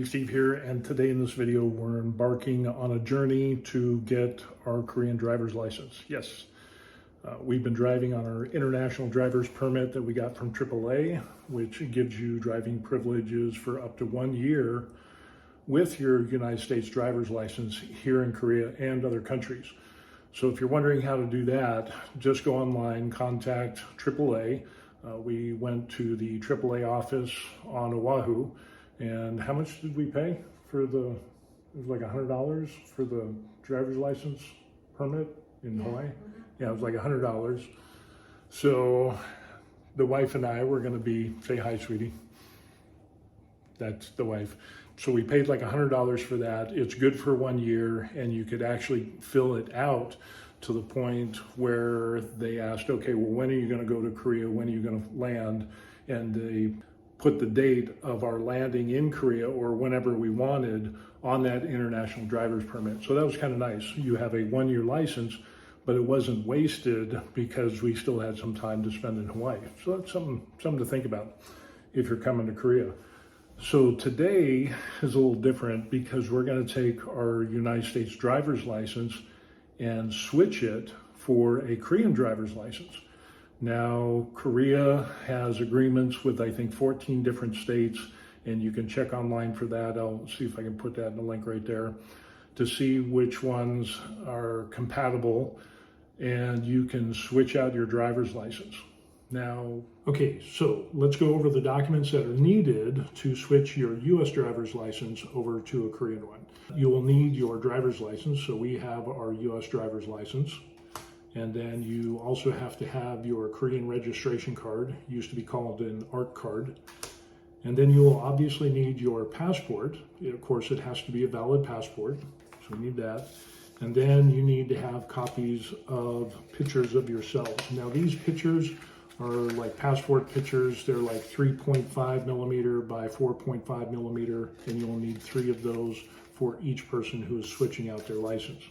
Lady Steve here, and today in this video we're embarking on a journey to get our Korean driver's license. Yes, we've been driving on our international driver's permit that we got from AAA, which gives you driving privileges for up to 1 year with your United States driver's license here in Korea and other countries. So if you're wondering how to do that, just go online, contact AAA. We went to the AAA office on Oahu. And how much did we pay for it was like $100 for the driver's license permit in Hawaii? Yeah, it was like $100. So the wife and I were gonna say hi, sweetie. That's the wife. So we paid like $100 for that. It's good for 1 year, and you could actually fill it out to the point where they asked, okay, well, when are you gonna go to Korea? When are you gonna land? And they put the date of our landing in Korea or whenever we wanted on that international driver's permit. So that was kind of nice. You have a 1 year license, but it wasn't wasted because we still had some time to spend in Hawaii. So that's something to think about if you're coming to Korea. So today is a little different because we're going to take our United States driver's license and switch it for a Korean driver's license. Now, Korea has agreements with, I think, 14 different states, and you can check online for that. I'll see if I can put that in the link right there to see which ones are compatible, and you can switch out your driver's license. Now, okay, so let's go over the documents that are needed to switch your U.S. driver's license over to a Korean one. You will need your driver's license, so we have our U.S. driver's license. And then you also have to have your Korean registration card, used to be called an ARC card. And then you will obviously need your passport. Of course, it has to be a valid passport, so we need that. And then you need to have copies of pictures of yourselves. Now, these pictures are like passport pictures. They're like 3.5 millimeter by 4.5 millimeter, and you'll need 3 of those for each person who is switching out their license.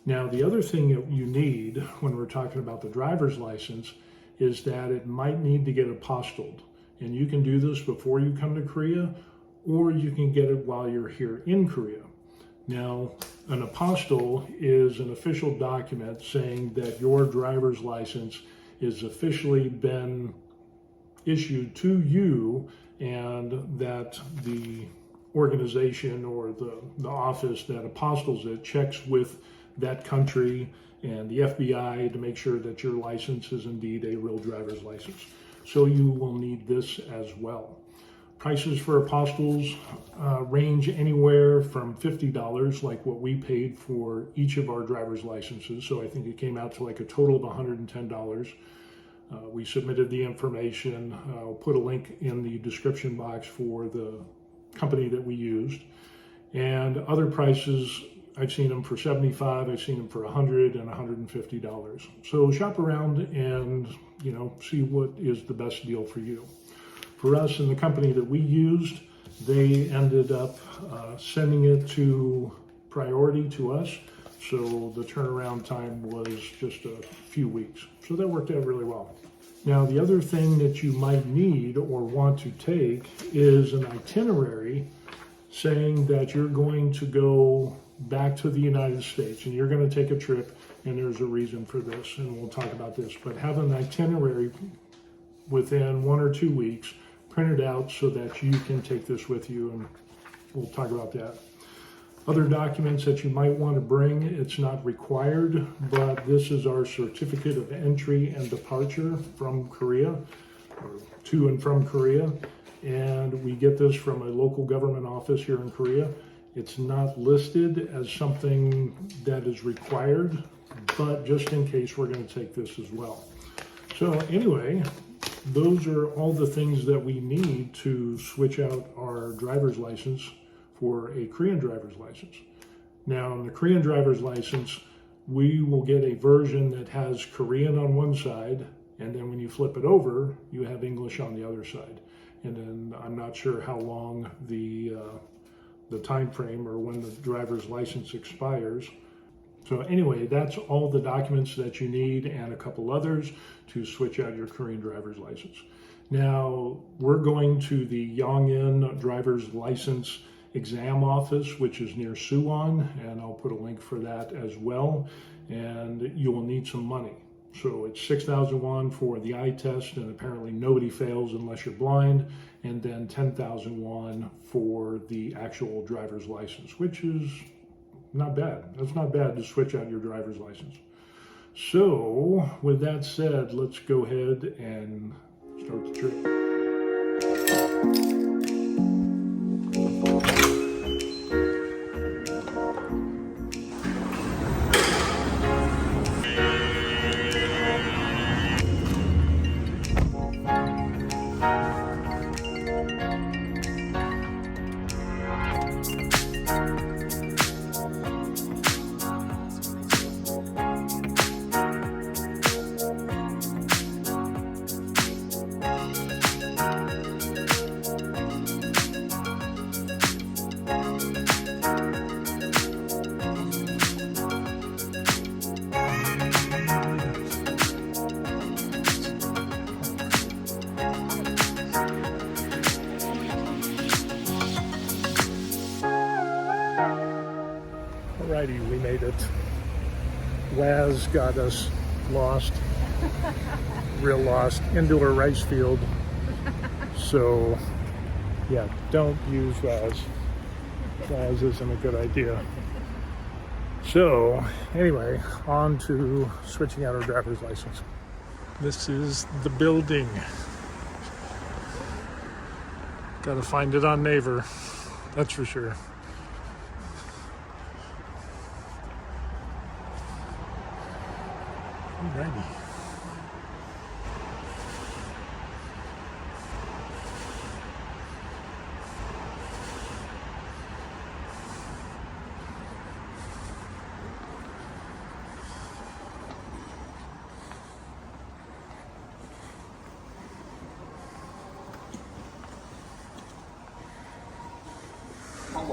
Now, the other thing that you need when we're talking about the driver's license is that it might need to get apostilled. And you can do this before you come to Korea, or you can get it while you're here in Korea. Now, an apostille is an official document saying that your driver's license is officially been issued to you, and that the organization or the office that apostilles it checks with that country and the FBI to make sure that your license is indeed a real driver's license. So you will need this as well. Prices for apostilles range anywhere from $50, like what we paid for each of our driver's licenses. So I think it came out to like a total of $110. We submitted the information. I'll put a link in the description box for the company that we used. And other prices, I've seen them for $75, I've seen them for $100 and $150. So shop around and, see what is the best deal for you. For us and the company that we used, they ended up sending it to priority to us. So the turnaround time was just a few weeks. So that worked out really well. Now, the other thing that you might need or want to take is an itinerary saying that you're going to go back to the United States and you're going to take a trip, and there's a reason for this, and we'll talk about this, but have an itinerary within 1 or 2 weeks printed out so that you can take this with you, and we'll talk about that. Other documents that you might want to bring, it's not required, but this is our certificate of entry and departure from Korea, or to and from Korea, and we get this from a local government office here in Korea. It's not listed as something that is required, but just in case, we're going to take this as well. So anyway, those are all the things that we need to switch out our driver's license for a Korean driver's license. Now, in the Korean driver's license, we will get a version that has Korean on one side, and then when you flip it over, you have English on the other side. And then I'm not sure how long the time frame or when the driver's license expires. So anyway, that's all the documents that you need and a couple others to switch out your Korean driver's license. Now, we're going to the Yongin driver's license exam office, which is near Suwon, and I'll put a link for that as well. And you will need some money. So it's 6,000 won for the eye test, and apparently nobody fails unless you're blind, and then 10,000 won for the actual driver's license, which is not bad. That's not bad to switch out your driver's license. So with that said, let's go ahead and start the trip. Alrighty, we made it. Waz got us lost, real lost, into a rice field. So, yeah, don't use Waz. Waz isn't a good idea. So, anyway, on to switching out our driver's license. This is the building. Gotta find it on Naver, that's for sure. Alrighty.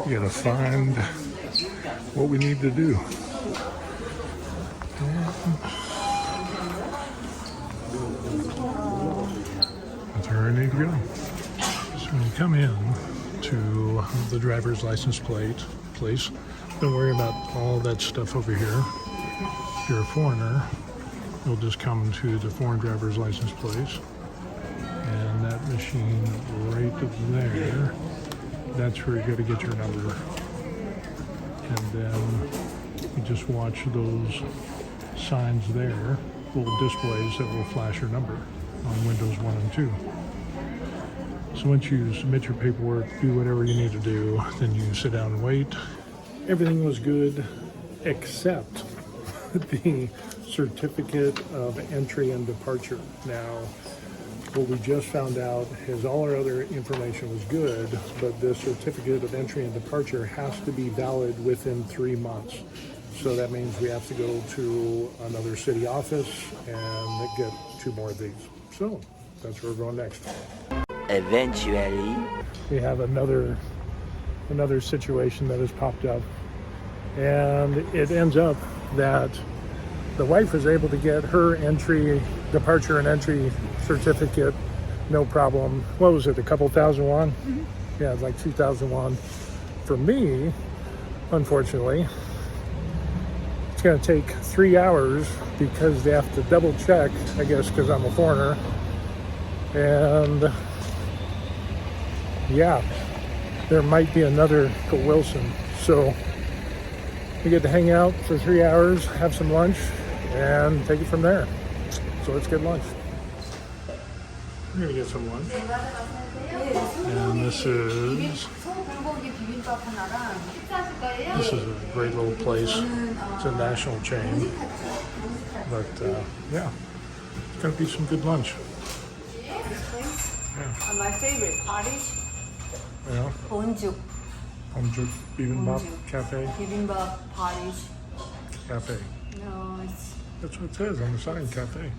You gotta find what we need to do. That's where I need to go. So when you come in to the driver's license place, don't worry about all that stuff over here. If you're a foreigner, you'll just come to the foreign driver's license place, and that machine right there, that's where you got to get your number. And then you just watch those signs there, little displays that will flash your number on Windows 1 and 2. So once you submit your paperwork, do whatever you need to do, then you sit down and wait. Everything was good except the certificate of entry and departure. Now, what we just found out is all our other information was good, but this certificate of entry and departure has to be valid within 3 months. So that means we have to go to another city office and get 2 more of these. So that's where we're going next. Eventually, we have another situation that has popped up, and it ends up that the wife was able to get her departure and entry certificate, no problem. What was it, a couple thousand won? Mm-hmm. Yeah, like 2,000 won. For me, unfortunately, it's going to take 3 hours because they have to double check, I guess, because I'm a foreigner. And yeah, there might be another Uncle Wilson. So we get to hang out for 3 hours, have some lunch, and take it from there. So let's get lunch. We're gonna get some lunch. And this is a great little place. It's a national chain. But yeah, it's gonna be some good lunch. Yeah. My favorite, Parish. Yeah. Bonjuk. Bonjuk Bibimbap Cafe. Bibimbap Parish. Cafe. No, it's That's what it says on the sign, cafe.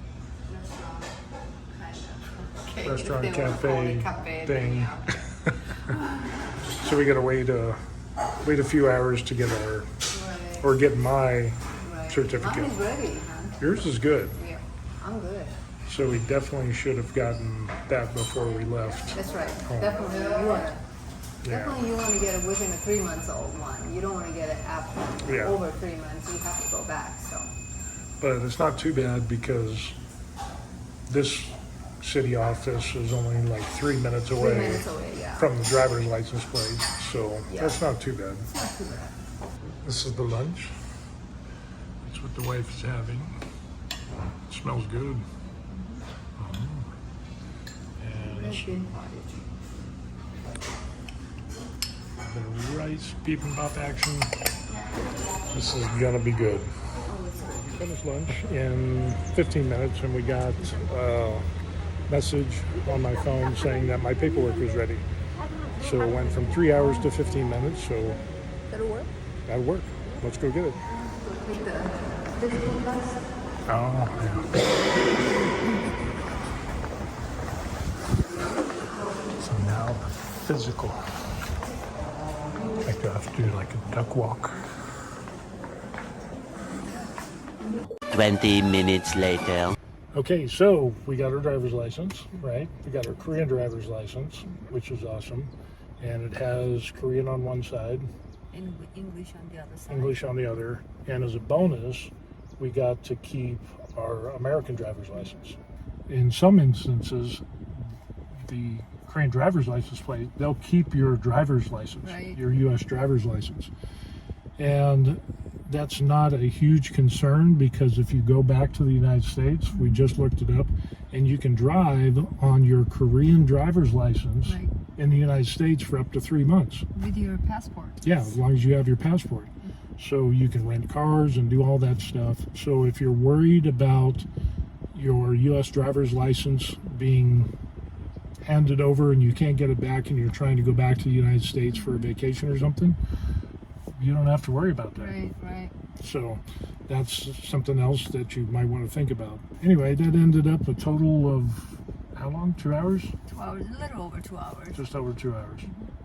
okay. Restaurant, They wanna call cafe, it cafe, thing. yeah. So we gotta wait a few hours to get our, or get my Right. certificate. Mine is ready, huh? Yours is good. Yeah, I'm good. So we definitely should have gotten that before we left. That's right. Oh. Definitely you want to. Yeah. Definitely you want to get it within a 3-month-old one. You don't want to get it after Yeah. over 3 months. You have to go back. So But it's not too bad because this city office is only like 3 minutes 3 away minutes away. Yeah. from the driver's license plate. So Yeah. that's not too bad. It's not too bad. This is the lunch. That's what the wife is having. It smells good. And Red bean pottage. a bit of rice, bibimbap action. This is gonna be good. Oh, it's good. Finished lunch in 15 minutes, and we got a message on my phone saying that my paperwork was ready. So it went from 3 hours to 15 minutes, so That'll work. that'll work. Let's go get it. Take the physical test. Oh, yeah. So now the physical. I have to do like a duck walk. 20 minutes later. Okay, so we got our driver's license, right? We got our Korean driver's license, which is awesome. And it has Korean on one side, And English on the other side. English on the other. And as a bonus, we got to keep our American driver's license. In some instances, the Korean driver's license plate, they'll keep your driver's license, Right. your U.S. driver's license. And that's not a huge concern because if you go back to the United States, we just looked it up, and you can drive on your Korean driver's license Right. in the United States for up to 3 months. With your passport. Yeah, as long as you have your passport. So you can rent cars and do all that stuff. So if you're worried about your U.S. driver's license being handed over and you can't get it back and you're trying to go back to the United States for a vacation or something, you don't have to worry about that. Right, right. So that's something else that you might want to think about. Anyway, that ended up a total of how long? 2 hours? 2 hours, a little over 2 hours. Just over 2 hours.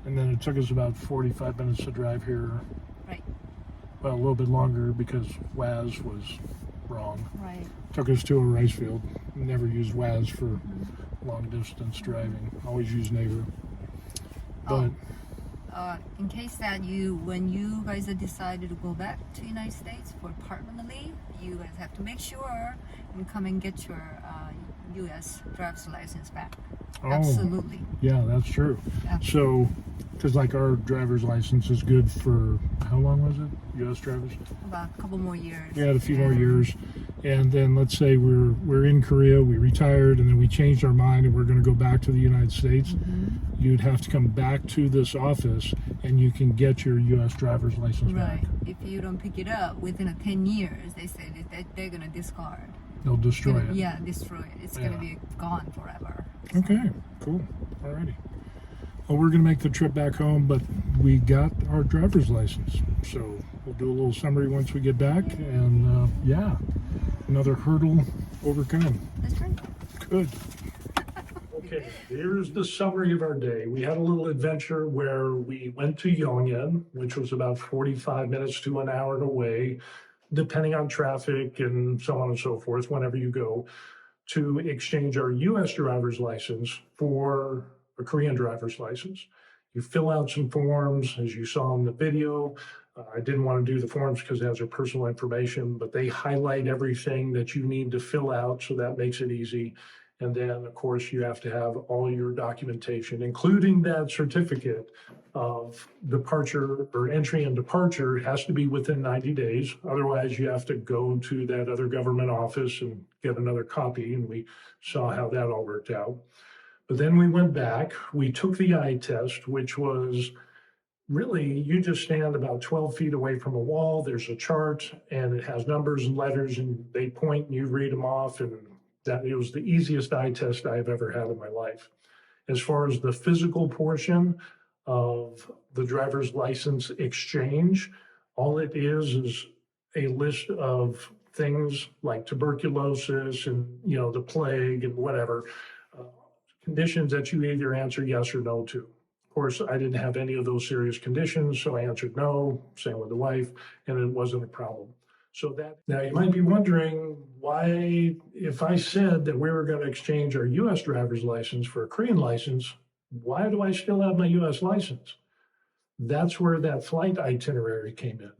And then it took us about 45 minutes to drive here. Right, Well, a little bit longer because WAS was wrong. right. Took us to a rice field. Never used WAS for long distance driving. Always use Naver. But In case that when you guys have decided to go back to United States for permanently, you guys have to make sure you come and get your U.S. driver's license back. Oh. Absolutely. yeah, that's true. So, because like our driver's license is good for how long was it? U.S. driver's? About a couple more years. We had a few more years, and then let's say we're in Korea, we retired, and then we changed our mind and we're going to go back to the United States. You'd have to come back to this office, and you can get your U.S. driver's license Right. back. If you don't pick it up within 10 years, they say that they're going to discard. They'll destroy it. Yeah, destroy it. It's going Yeah. to be gone forever. Okay, cool. Alrighty. Well, we're gonna make the trip back home, but we got our driver's license, so we'll do a little summary once we get back, and yeah, another hurdle overcome. That's right. Good. Okay, here's the summary of our day. We had a little adventure where we went to Yongin, which was about 45 minutes to an hour away, depending on traffic and so on and so forth, whenever you go, to exchange our U.S. driver's license for a Korean driver's license. You fill out some forms, as you saw in the video. I didn't want to do the forms because it has our personal information, but they highlight everything that you need to fill out, so that makes it easy. And then, of course, you have to have all your documentation, including that certificate of departure or entry and departure. It has to be within 90 days. Otherwise, you have to go to that other government office and get another copy. And we saw how that all worked out. But then we went back. We took the eye test, which was really, you just stand about 12 feet away from a wall. There's a chart, and it has numbers and letters, and they point, and you read them off. And that it was the easiest eye test I've ever had in my life. As far as the physical portion of the driver's license exchange, all it is a list of things like tuberculosis and, the plague and whatever, conditions that you either answer yes or no to. Of course, I didn't have any of those serious conditions, so I answered no, same with the wife, and it wasn't a problem. So that, now you might be wondering why, if I said that we were going to exchange our US driver's license for a Korean license, why do I still have my US license? That's where that flight itinerary came in.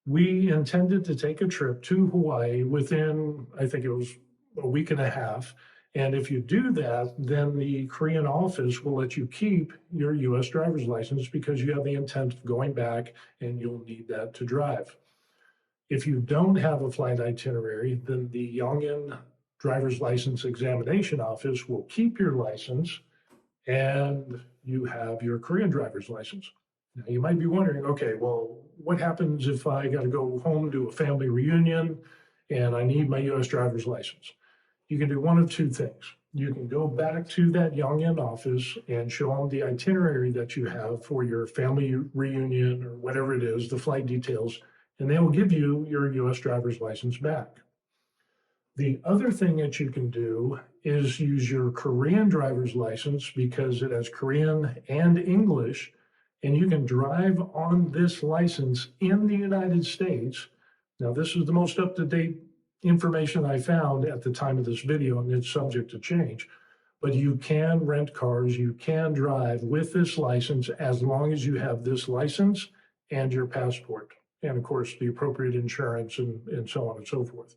We intended to take a trip to Hawaii within, I think it was a week and a half. And if you do that, then the Korean office will let you keep your US driver's license because you have the intent of going back and you'll need that to drive. If you don't have a flight itinerary, then the Yongin driver's license examination office will keep your license and you have your Korean driver's license. Now, you might be wondering, okay, well, what happens if I got to go home to a family reunion and I need my US driver's license? You can do one of two things. You can go back to that Yongin office and show them the itinerary that you have for your family reunion or whatever it is, the flight details, and they will give you your US driver's license back. The other thing that you can do is use your Korean driver's license because it has Korean and English, and you can drive on this license in the United States. Now, this is the most up-to-date information I found at the time of this video, and it's subject to change. But you can rent cars, you can drive with this license as long as you have this license and your passport, and of course, the appropriate insurance and so on and so forth.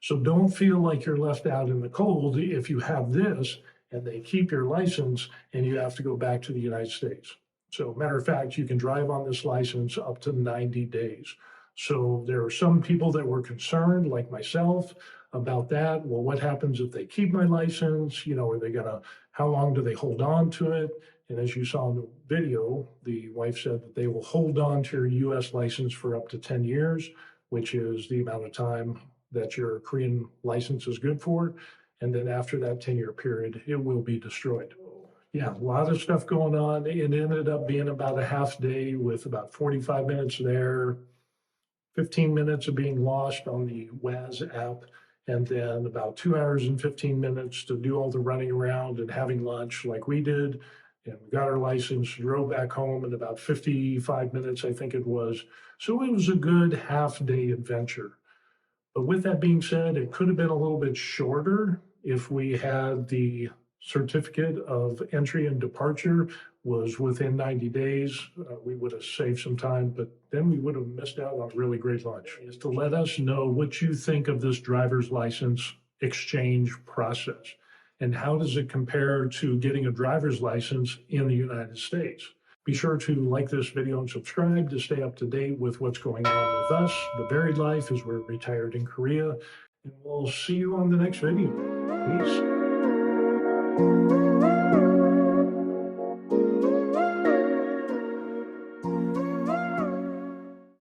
So don't feel like you're left out in the cold if you have this and they keep your license and you have to go back to the United States. So matter of fact, you can drive on this license up to 90 days. So there are some people that were concerned, like myself, about that. Well, what happens if they keep my license? You know, are they gonna, how long do they hold on to it? And as you saw in the video, the wife said that they will hold on to your US license for up to 10 years, which is the amount of time that your Korean license is good for. And then after that 10-year period, it will be destroyed. Yeah, a lot of stuff going on. It ended up being about a half day with about 45 minutes there, 15 minutes of being lost on the WAZ app, and then about 2 hours and 15 minutes to do all the running around and having lunch like we did. And we got our license, drove back home in about 55 minutes, I think it was. So it was a good half-day adventure. But with that being said, it could have been a little bit shorter if we had the certificate of entry and departure was within 90 days. We would have saved some time, but then we would have missed out on a really great lunch. Is to let us know what you think of this driver's license exchange process and how does it compare to getting a driver's license in the United States. Be sure to like this video and subscribe to stay up to date with what's going on with us, The Varied Life, as we're retired in Korea. And we'll see you on the next video. Peace.